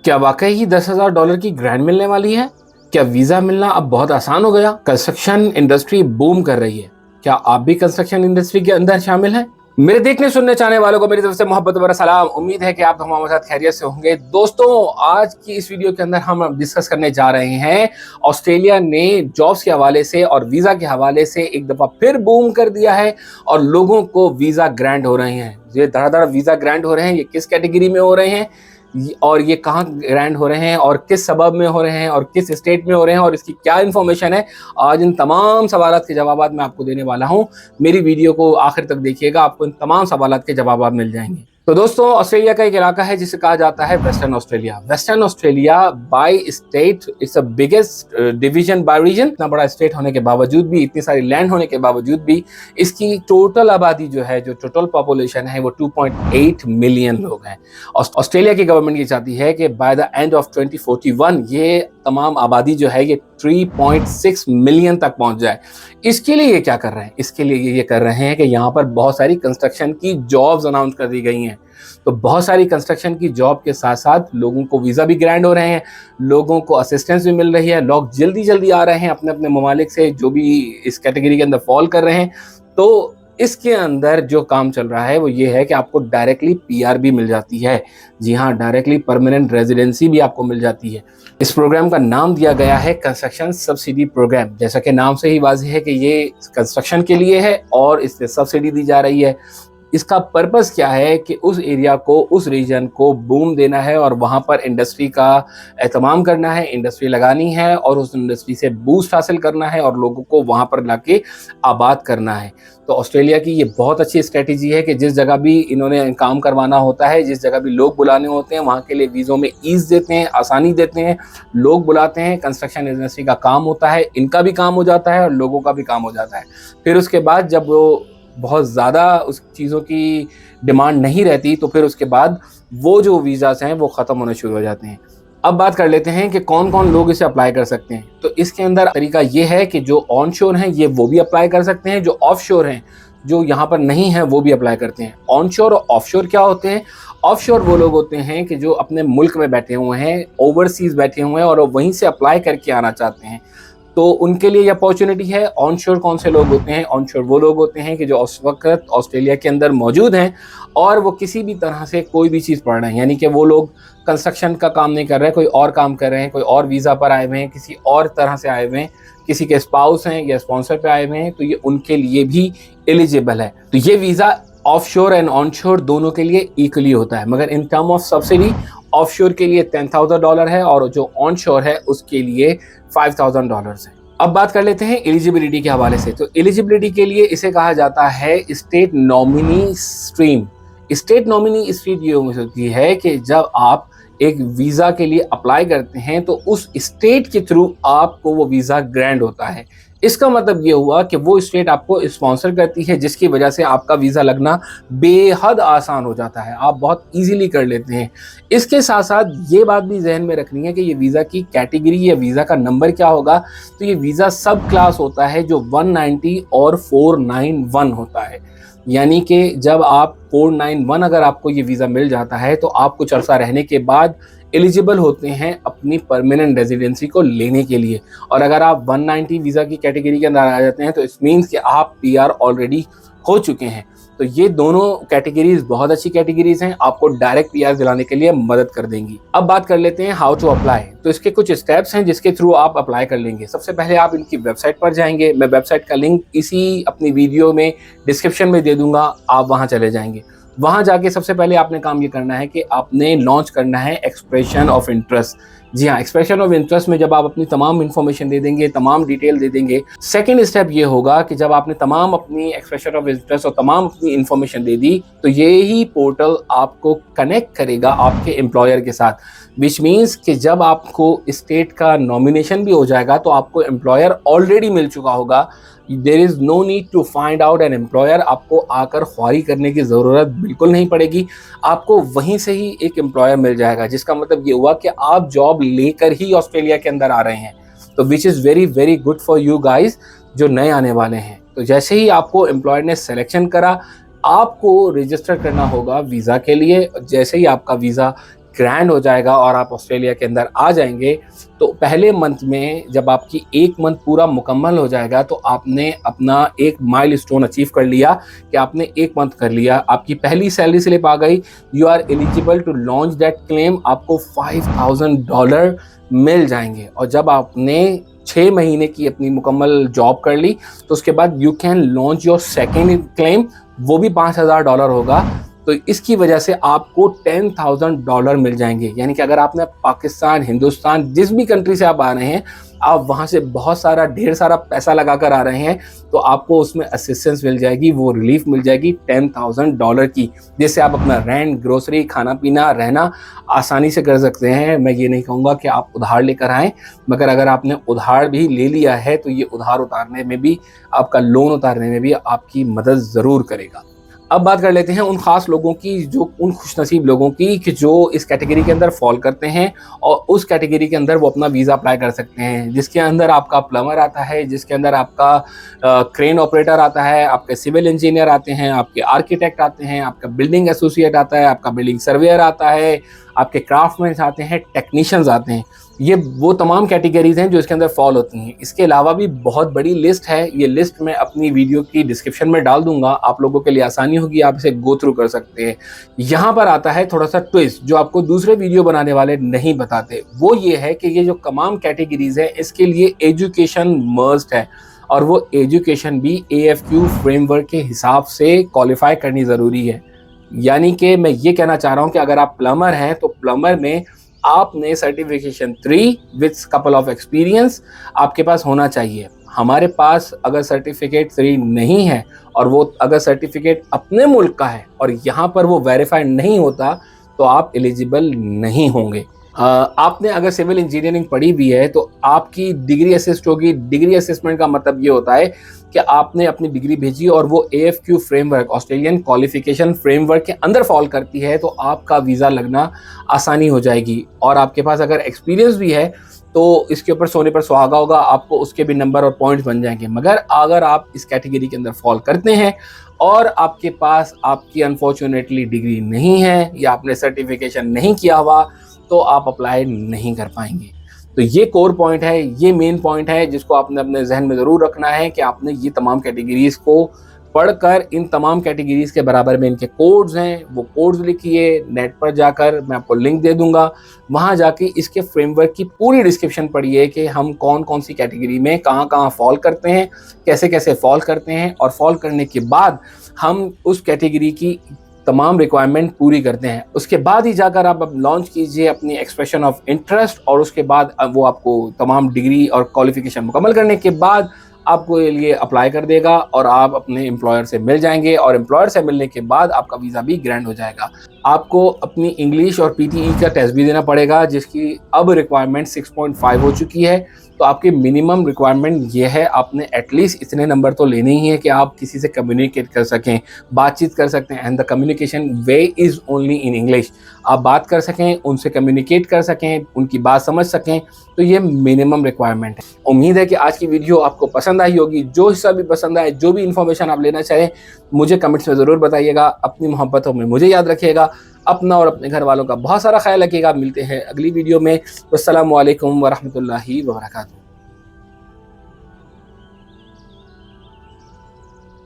क्या वाकई ही $10,000 की ग्रांट मिलने वाली है? क्या वीजा मिलना अब बहुत आसान हो गया? कंस्ट्रक्शन इंडस्ट्री बूम कर रही है। क्या आप भी कंस्ट्रक्शन इंडस्ट्री के अंदर शामिल हैं? मेरे देखने सुनने चाहने वालों को मेरी तरफ से मोहब्बत भरा सलाम। उम्मीद है कि आप हमारे साथ खैरियत से होंगे। दोस्तों, आज की इस वीडियो के अंदर हम डिस्कस करने जा रहे हैं ऑस्ट्रेलिया ने जॉब्स के हवाले से और वीजा के हवाले से एक दफा फिर बूम कर दिया है और लोगों को वीजा ग्रांट हो रहे हैं। ये धड़ाधड़ वीजा ग्रांट हो रहे हैं। ये किस कैटेगरी में हो रहे हैं और ये कहाँ ग्रांट हो रहे हैं और किस सबब में हो रहे हैं और किस स्टेट में हो रहे हैं और इसकी क्या इन्फॉर्मेशन है, आज इन तमाम सवालात के जवाब मैं आपको देने वाला हूं। मेरी वीडियो को आखिर तक देखिएगा, आपको इन तमाम सवालात के जवाब मिल जाएंगे। तो दोस्तों, ऑस्ट्रेलिया का एक इलाका है जिसे कहा जाता है Western Australia. Western Australia by state it's the biggest division by region. इतना बड़ा स्टेट होने के बावजूद भी, इतनी सारी लैंड होने के बावजूद भी, इसकी टोटल आबादी जो है, जो टोटल पॉपुलेशन है, वो 2.8 मिलियन लोग हैं। ऑस्ट्रेलिया की गवर्नमेंट ये चाहती है कि बाय द एंड ऑफ 2041 ये तमाम आबादी जो है ये 3.6 मिलियन तक पहुंच जाए। इसके लिए ये क्या कर रहे हैं? इसके लिए ये कर रहे हैं कि यहाँ पर बहुत सारी कंस्ट्रक्शन की जॉब्स अनाउंस कर दी गई हैं। तो बहुत सारी कंस्ट्रक्शन की जॉब के साथ साथ लोगों को वीज़ा भी ग्रांट हो रहे हैं, लोगों को असिस्टेंस भी मिल रही है, लोग जल्दी जल्दी आ रहे हैं अपने अपने ममालिक से जो भी इस कैटेगरी के अंदर फॉल कर रहे हैं। तो इसके अंदर जो काम चल रहा है वो ये है कि आपको डायरेक्टली पीआर भी मिल जाती है। जी हाँ, डायरेक्टली परमानेंट रेजिडेंसी भी आपको मिल जाती है। इस प्रोग्राम का नाम दिया गया है कंस्ट्रक्शन सब्सिडी प्रोग्राम। जैसा कि नाम से ही वाज़ेह है कि ये कंस्ट्रक्शन के लिए है और इससे सब्सिडी दी जा रही है। इसका पर्पस क्या है कि उस एरिया को, उस रीजन को बूम देना है और वहाँ पर इंडस्ट्री का एहतमाम करना है, इंडस्ट्री लगानी है और उस इंडस्ट्री से बूस्ट हासिल करना है और लोगों को वहाँ पर लाके आबाद करना है। तो ऑस्ट्रेलिया की ये बहुत अच्छी स्ट्रेटेजी है कि जिस जगह भी इन्होंने काम करवाना होता है, जिस जगह भी लोग बुलाने होते हैं, वहाँ के लिए वीज़ों में ईज़ देते हैं, आसानी देते हैं, लोग बुलाते हैं। कंस्ट्रक्शन इंडस्ट्री का काम होता है, इनका भी काम हो जाता है और लोगों का भी काम हो जाता है। फिर उसके बाद जब वो बहुत ज़्यादा उस चीज़ों की डिमांड नहीं रहती तो फिर उसके बाद वो जो वीज़ास हैं वो ख़त्म होने शुरू हो जाते हैं। अब बात कर लेते हैं कि कौन कौन लोग इसे अप्लाई कर सकते हैं। तो इसके अंदर तरीका ये है कि जो ऑन शोर हैं ये वो भी अप्लाई कर सकते हैं, जो ऑफ शोर हैं, जो यहाँ पर नहीं है, वो भी अप्लाई करते हैं। ऑन शोर और ऑफ शोर क्या होते हैं? ऑफ शोर वो लोग होते हैं कि जो अपने मुल्क में बैठे हुए हैं, ओवरसीज़ बैठे हुए हैं और वहीं से अप्लाई करके आना चाहते हैं, तो उनके लिए ये अपॉर्चुनिटी है। ऑनशोर कौन से लोग होते हैं? ऑनशोर वो लोग होते हैं कि जो उस वक्त ऑस्ट्रेलिया के अंदर मौजूद हैं और वो किसी भी तरह से कोई भी चीज़ पढ़ रहे हैं, यानी कि वो लोग कंस्ट्रक्शन का काम नहीं कर रहे हैं, कोई और काम कर रहे हैं, कोई और वीज़ा पर आए हुए हैं, किसी और तरह से आए हुए हैं, किसी के स्पाउस हैं या स्पॉन्सर पे आए हुए हैं, तो ये उनके लिए भी एलिजिबल है। तो ये वीज़ा ऑफशोर एंड ऑनशोर दोनों के लिए इक्वली होता है, मगर in term of subsidy offshore के लिए $10,000 है और जो ऑनशोर है उसके लिए $5,000 है। अब बात कर लेते हैं एलिजिबिलिटी के हवाले से। तो एलिजिबिलिटी के लिए इसे कहा जाता है state nominee stream. State nominee stream ये होती है कि जब आप एक वीज़ा के लिए अप्लाई करते हैं तो उस स्टेट के थ्रू आपको वो वीज़ा ग्रांट होता है। इसका मतलब ये हुआ कि वो स्टेट आपको स्पॉन्सर करती है, जिसकी वजह से आपका वीज़ा लगना बेहद आसान हो जाता है, आप बहुत इजीली कर लेते हैं। इसके साथ साथ ये बात भी जहन में रखनी है कि ये वीज़ा की कैटेगरी या वीज़ा का नंबर क्या होगा। तो ये वीज़ा सब क्लास होता है जो 190 और 491 होता है। यानी कि जब आप 491 अगर आपको ये वीज़ा मिल जाता है तो आप कुछ अर्सा रहने के बाद एलिजिबल होते हैं अपनी परमानेंट रेजिडेंसी को लेने के लिए। और अगर आप 190 वीज़ा की कैटेगरी के अंदर आ जाते हैं तो इस मीन्स कि आप पीआर ऑलरेडी हो चुके हैं। तो ये दोनों कैटेगरीज बहुत अच्छी कैटेगरीज हैं, आपको डायरेक्ट पीआर दिलाने के लिए मदद कर देंगी। अब बात कर लेते हैं हाउ टू अप्लाई। तो इसके कुछ स्टेप्स हैं जिसके थ्रू आप अप्लाई कर लेंगे। सबसे पहले आप इनकी वेबसाइट पर जाएंगे, मैं वेबसाइट का लिंक इसी अपनी वीडियो में डिस्क्रिप्शन में दे दूंगा, आप वहाँ चले जाएंगे। वहाँ जाके सबसे पहले आपने काम ये करना है कि आपने लॉन्च करना है एक्सप्रेशन ऑफ इंटरेस्ट। जी हाँ, एक्सप्रेशन ऑफ इंटरेस्ट में जब आप अपनी तमाम इन्फॉर्मेशन दे देंगे, तमाम डिटेल दे देंगे, सेकंड स्टेप ये होगा कि जब आपने तमाम अपनी एक्सप्रेशन ऑफ इंटरेस्ट और तमाम अपनी इन्फॉर्मेशन दे दी तो ये ही पोर्टल आपको कनेक्ट करेगा आपके एम्प्लॉयर के साथ, विच मीन्स कि जब आपको स्टेट का नॉमिनेशन भी हो जाएगा तो आपको एम्प्लॉयर ऑलरेडी मिल चुका होगा। There is no need to find out an employer. आपको आकर ख्वारी करने की ज़रूरत बिल्कुल नहीं पड़ेगी, आपको वहीं से ही एक एम्प्लॉयर मिल जाएगा, जिसका मतलब ये हुआ कि आप जॉब लेकर ही ऑस्ट्रेलिया के अंदर आ रहे हैं। तो which is very very good for you guys जो नए आने वाले हैं। तो जैसे ही आपको एम्प्लॉयर ने सिलेक्शन करा, आपको रजिस्टर करना होगा वीज़ा के लिए। जैसे ही आपका वीज़ा ग्रैंड हो जाएगा और आप ऑस्ट्रेलिया के अंदर आ जाएंगे, तो पहले मंथ में जब आपकी एक मंथ पूरा मुकम्मल हो जाएगा तो आपने अपना एक माइलस्टोन अचीव कर लिया कि आपने एक मंथ कर लिया, आपकी पहली सैलरी स्लिप आ गई, you are eligible to launch that claim, आपको $5,000 मिल जाएंगे। और जब आपने 6 महीने की अपनी मुकम्मल जॉब कर ली तो उसके बाद you can launch your second claim, वो भी $5,000 होगा। तो इसकी वजह से आपको $10,000 मिल जाएंगे। यानी कि अगर आपने पाकिस्तान, हिंदुस्तान, जिस भी कंट्री से आप आ रहे हैं, आप वहाँ से बहुत सारा ढेर सारा पैसा लगा कर आ रहे हैं, तो आपको उसमें असिस्टेंस मिल जाएगी, वो रिलीफ मिल जाएगी $10,000 की, जिससे आप अपना रेंट, ग्रोसरी, खाना पीना, रहना आसानी से कर सकते हैं। मैं ये नहीं कहूँगा कि आप उधार लेकर आएँ, मगर अगर आपने उधार भी ले लिया है तो ये उधार उतारने में भी, आपका लोन उतारने में भी आपकी मदद ज़रूर करेगा। अब बात कर लेते हैं उन खास लोगों की, जो उन खुशनसीब लोगों की कि जो इस कैटेगरी के अंदर फॉल करते हैं और उस कैटेगरी के अंदर वो अपना वीज़ा अप्लाई कर सकते हैं, जिसके अंदर आपका प्लम्बर आता है, जिसके अंदर आपका क्रेन ऑपरेटर आता है, आपके सिविल इंजीनियर आते हैं, आपके आर्किटेक्ट आते हैं, आपका बिल्डिंग एसोसिएट आता है, आपका बिल्डिंग सर्वेयर आता है, आपके क्राफ्टमैन आते हैं, टेक्नीशियंस आते हैं। ये वो तमाम कैटेगरीज हैं जो इसके अंदर फॉल होती हैं। इसके अलावा भी बहुत बड़ी लिस्ट है, ये लिस्ट मैं अपनी वीडियो की डिस्क्रिप्शन में डाल दूंगा, आप लोगों के लिए आसानी होगी, आप इसे गो थ्रू कर सकते हैं। यहाँ पर आता है थोड़ा सा ट्विस्ट जो आपको दूसरे वीडियो बनाने वाले नहीं बताते, वो ये है कि ये जो तमाम कैटेगरीज है इसके लिए एजुकेशन मस्ट है, और वो एजुकेशन भी AFQ फ्रेमवर्क के हिसाब से क्वालिफाई करनी ज़रूरी है। यानी कि मैं ये कहना चाह रहा हूँ कि अगर आप प्लम्बर हैं तो प्लम्बर में आपने certification 3 with couple of experience आपके पास होना चाहिए। हमारे पास अगर सर्टिफिकेट 3 नहीं है और वो अगर सर्टिफिकेट अपने मुल्क का है और यहाँ पर वो वेरीफाइड नहीं होता तो आप एलिजिबल नहीं होंगे। आपने अगर सिविल इंजीनियरिंग पढ़ी भी है तो आपकी डिग्री असिस्ट होगी। डिग्री असिस्टमेंट का मतलब ये होता है कि आपने अपनी डिग्री भेजी और वो AFQ framework, Australian qualification framework के अंदर फॉल करती है, तो आपका वीज़ा लगना आसानी हो जाएगी। और आपके पास अगर एक्सपीरियंस भी है तो इसके ऊपर सोने पर सुहागा होगा, आपको उसके भी नंबर और पॉइंट्स बन जाएंगे। मगर अगर आप इस कैटेगरी के अंदर फॉल करते हैं और आपके पास आपकी अनफॉर्चुनेटली डिग्री नहीं है या आपने सर्टिफिकेशन नहीं किया हुआ, तो आप अप्लाई नहीं कर पाएंगे। तो ये कोर पॉइंट है, ये मेन पॉइंट है जिसको आपने अपने जहन में ज़रूर रखना है कि आपने ये तमाम कैटेगरीज़ को पढ़कर इन तमाम कैटेगरीज़ के बराबर में इनके कोड्स हैं, वो कोड्स लिखिए। नेट पर जाकर मैं आपको लिंक दे दूंगा, वहाँ जाके इसके फ्रेमवर्क की पूरी डिस्क्रिप्शन पढ़िए कि हम कौन कौन सी कैटेगरी में कहाँ कहाँ फॉल करते हैं, कैसे कैसे फॉल करते हैं, और फॉल करने के बाद हम उस कैटेगरी की तमाम रिक्वायरमेंट पूरी करते हैं। उसके बाद ही जाकर आप लॉन्च कीजिए अपनी एक्सप्रेशन ऑफ इंटरेस्ट, और उसके बाद वो आपको तमाम डिग्री और क्वालिफिकेशन मुकम्मल करने के बाद आपको ये लिए अप्लाई कर देगा और आप अपने एम्प्लॉयर से मिल जाएंगे, और एम्प्लॉयर से मिलने के बाद आपका वीज़ा भी ग्रैंड हो जाएगा। आपको अपनी इंग्लिश और PTE का टेस्ट भी देना पड़ेगा, जिसकी अब रिक्वायरमेंट 6.5 हो चुकी है। तो आपकी मिनिमम रिक्वायरमेंट ये है, आपने एटलीस्ट इतने नंबर तो लेने ही है कि आप किसी से कम्युनिकेट कर सकें, बातचीत कर सकते हैं, and the communication way is only in English. आप बात कर सकें, उनसे कम्युनिकेट कर सकें, उनकी बात समझ सकें, तो ये मिनिमम रिक्वायरमेंट है। उम्मीद है कि आज की वीडियो आपको पसंद आई होगी। जो हिस्सा भी पसंद आए, जो भी इन्फॉर्मेशन आप लेना चाहें, मुझे कमेंट्स में ज़रूर बताइएगा। अपनी मोहब्बतों में मुझे याद रखिएगा, अपना और अपने घर वालों का बहुत सारा ख्याल रखिएगा। मिलते हैं अगली वीडियो में। अस्सलामु अलैकुम वरहमतुल्लाहि वबरकातुहू।